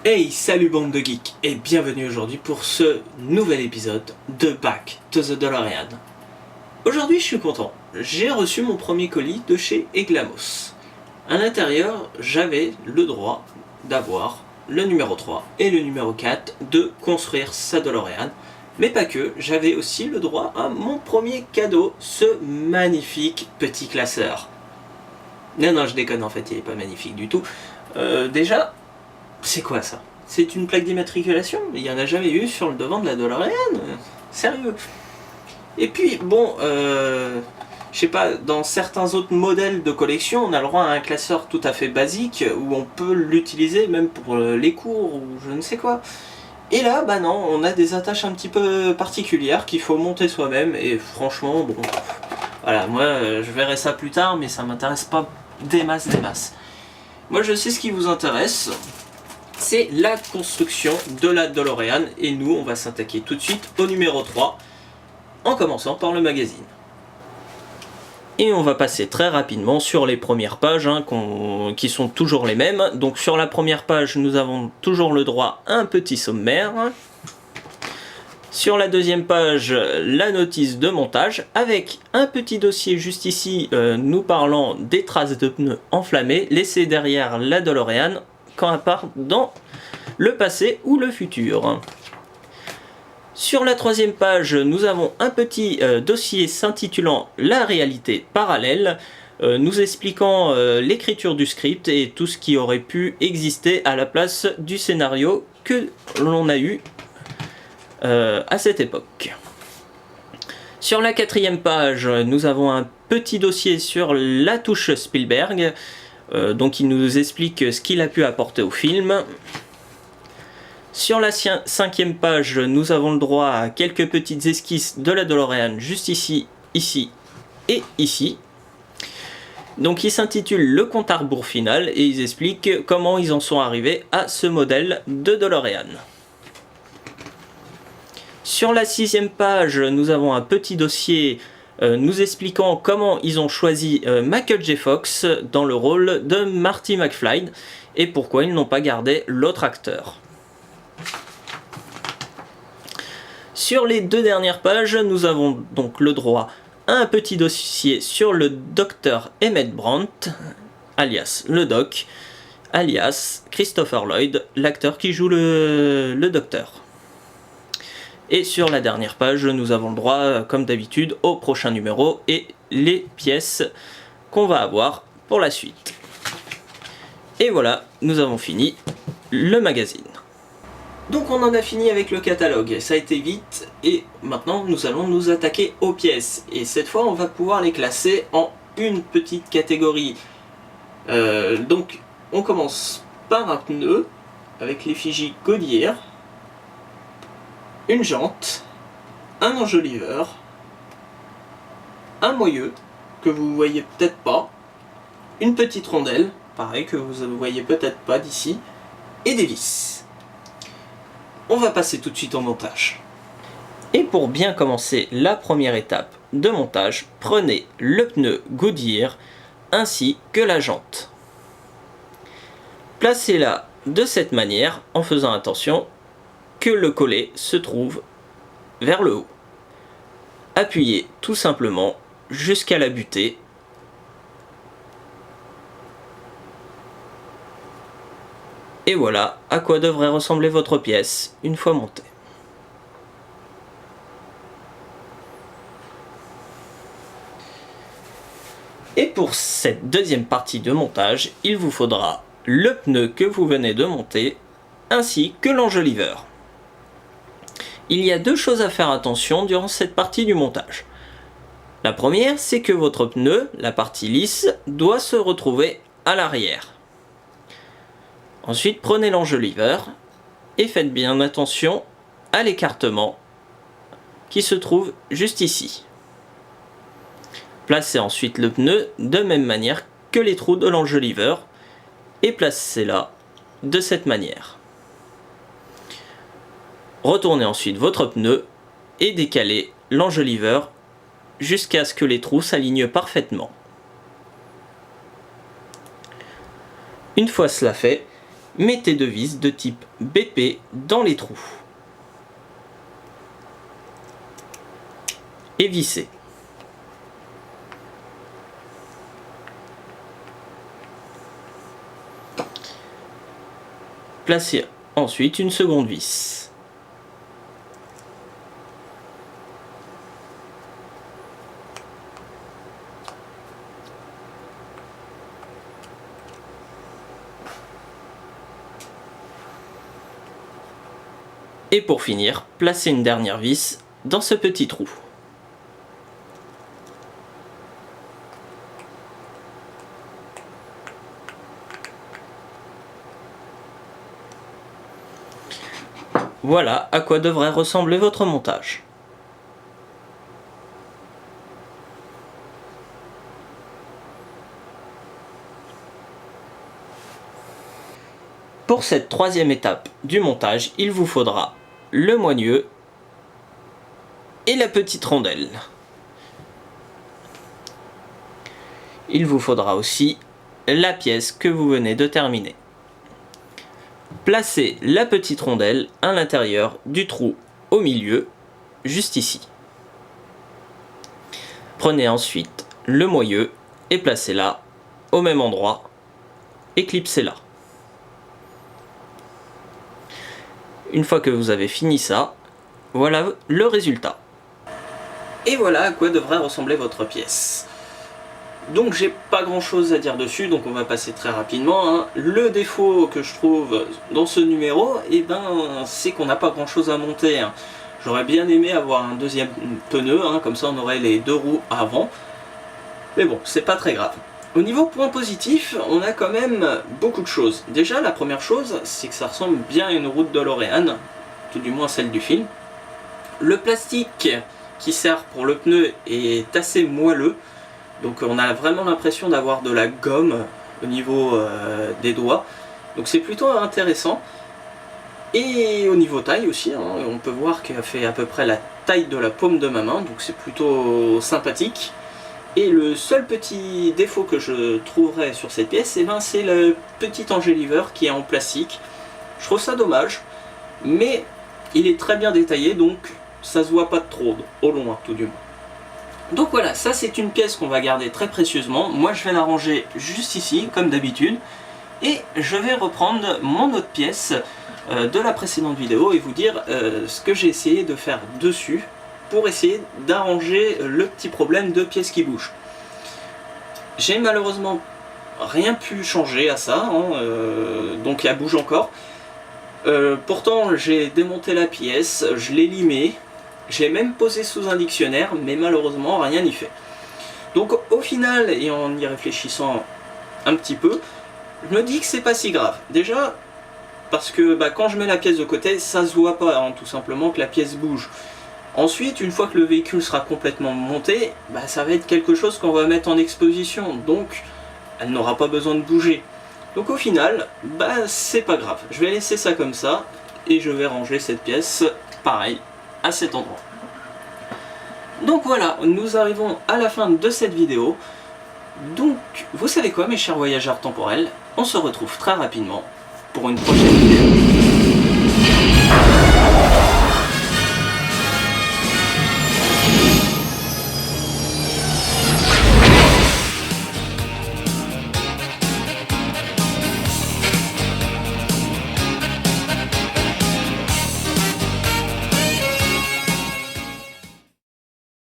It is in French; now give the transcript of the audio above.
Hey, salut bande de geeks et bienvenue aujourd'hui pour ce nouvel épisode de Back to the DeLorean. Aujourd'hui je suis content, j'ai reçu mon premier colis de chez Eglamos. À l'intérieur, j'avais le droit d'avoir le numéro 3 et le numéro 4 de construire sa DeLorean. Mais pas que, j'avais aussi le droit à mon premier cadeau, ce magnifique petit classeur. Non, je déconne, en fait, il n'est pas magnifique du tout. Déjà, c'est quoi ça? C'est une plaque d'immatriculation? Il n'y en a jamais eu sur le devant de la DeLorean? Sérieux? Et puis, bon, je sais pas, dans certains autres modèles de collection, on a le droit à un classeur tout à fait basique, où on peut l'utiliser même pour les cours ou je ne sais quoi. Et là, bah non, on a des attaches un petit peu particulières qu'il faut monter soi-même, et franchement, bon, voilà, moi je verrai ça plus tard, mais ça m'intéresse pas des masses. Moi je sais ce qui vous intéresse, c'est la construction de la DeLorean, et nous on va s'attaquer tout de suite au numéro 3, en commençant par le magazine. Et on va passer très rapidement sur les premières pages qui sont toujours les mêmes. Donc sur la première page, nous avons toujours le droit à un petit sommaire. Sur la deuxième page, la notice de montage avec un petit dossier juste ici nous parlant des traces de pneus enflammés laissées derrière la DeLorean quand elle part dans le passé ou le futur. Sur la troisième page, nous avons un petit dossier s'intitulant « La réalité parallèle », nous expliquant l'écriture du script et tout ce qui aurait pu exister à la place du scénario que l'on a eu à cette époque. Sur la quatrième page, nous avons un petit dossier sur la touche Spielberg, donc il nous explique ce qu'il a pu apporter au film. Sur la cinquième page, nous avons le droit à quelques petites esquisses de la DeLorean juste ici, ici et ici. Donc il s'intitule Le compte à rebours final et ils expliquent comment ils en sont arrivés à ce modèle de DeLorean. Sur la sixième page, nous avons un petit dossier nous expliquant comment ils ont choisi Michael J. Fox dans le rôle de Marty McFly et pourquoi ils n'ont pas gardé l'autre acteur. Sur les deux dernières pages, nous avons donc le droit à un petit dossier sur le docteur Emmett Brandt, alias le Doc, alias Christopher Lloyd, l'acteur qui joue le docteur. Et sur la dernière page, nous avons le droit, comme d'habitude, au prochain numéro et les pièces qu'on va avoir pour la suite. Et voilà, nous avons fini le magazine. Donc on en a fini avec le catalogue, ça a été vite, et maintenant nous allons nous attaquer aux pièces. Et cette fois on va pouvoir les classer en une petite catégorie. Donc on commence par un pneu, avec l'effigie Goodyear, une jante, un enjoliveur, un moyeu, que vous voyez peut-être pas, une petite rondelle, pareil que vous ne voyez peut-être pas d'ici, et des vis. On va passer tout de suite au montage. Et pour bien commencer la première étape de montage, prenez le pneu Goodyear ainsi que la jante. Placez-la de cette manière en faisant attention que le collet se trouve vers le haut. Appuyez tout simplement jusqu'à la butée. Et voilà à quoi devrait ressembler votre pièce une fois montée. Et pour cette deuxième partie de montage, il vous faudra le pneu que vous venez de monter, ainsi que l'enjoliveur. Il y a deux choses à faire attention durant cette partie du montage. La première, c'est que votre pneu, la partie lisse, doit se retrouver à l'arrière. Ensuite, prenez l'enjoliveur et faites bien attention à l'écartement qui se trouve juste ici. Placez ensuite le pneu de même manière que les trous de l'enjoliveur et placez-la de cette manière. Retournez ensuite votre pneu et décalez l'enjoliveur jusqu'à ce que les trous s'alignent parfaitement. Une fois cela fait, Mettez 2 vis de type BP dans les trous. Et vissez. Placez ensuite une seconde vis. Et pour finir, placez une dernière vis dans ce petit trou. Voilà à quoi devrait ressembler votre montage. Pour cette troisième étape du montage, il vous faudra le moigneux et la petite rondelle. Il vous faudra aussi la pièce que vous venez de terminer. Placez la petite rondelle à l'intérieur du trou au milieu, juste ici. Prenez ensuite le moyeu et placez-la au même endroit et clipsez-la. Une fois que vous avez fini ça, voilà le résultat. Et voilà à quoi devrait ressembler votre pièce. Donc j'ai pas grand chose à dire dessus, donc on va passer très rapidement, hein. Le défaut que je trouve dans ce numéro, c'est qu'on n'a pas grand chose à monter, hein. J'aurais bien aimé avoir un deuxième pneu, hein, comme ça on aurait les 2 roues avant. Mais bon, c'est pas très grave. Au niveau point positif, on a quand même beaucoup de choses. Déjà, la première chose, c'est que ça ressemble bien à une roue de DeLorean, tout du moins celle du film. Le plastique qui sert pour le pneu est assez moelleux, donc on a vraiment l'impression d'avoir de la gomme au niveau des doigts. Donc c'est plutôt intéressant. Et au niveau taille aussi, hein, on peut voir qu'elle fait à peu près la taille de la paume de ma main, donc c'est plutôt sympathique. Et le seul petit défaut que je trouverais sur cette pièce, c'est le petit enjoliveur qui est en plastique. Je trouve ça dommage, mais il est très bien détaillé, donc ça se voit pas trop, au loin tout du moins. Donc voilà, ça c'est une pièce qu'on va garder très précieusement. Moi je vais la ranger juste ici, comme d'habitude, et je vais reprendre mon autre pièce de la précédente vidéo et vous dire ce que j'ai essayé de faire dessus, pour essayer d'arranger le petit problème de pièces qui bougent. J'ai malheureusement rien pu changer à ça, hein, donc elle bouge encore. Pourtant j'ai démonté la pièce, je l'ai limée, j'ai même posé sous un dictionnaire, mais malheureusement rien n'y fait. Donc au final, et en y réfléchissant un petit peu, je me dis que c'est pas si grave. Déjà, parce que quand je mets la pièce de côté, ça se voit pas, hein, tout simplement que la pièce bouge. Ensuite, une fois que le véhicule sera complètement monté, ça va être quelque chose qu'on va mettre en exposition, donc elle n'aura pas besoin de bouger. Donc au final, c'est pas grave. Je vais laisser ça comme ça, et je vais ranger cette pièce, pareil, à cet endroit. Donc voilà, nous arrivons à la fin de cette vidéo. Donc, vous savez quoi mes chers voyageurs temporels, on se retrouve très rapidement pour une prochaine vidéo.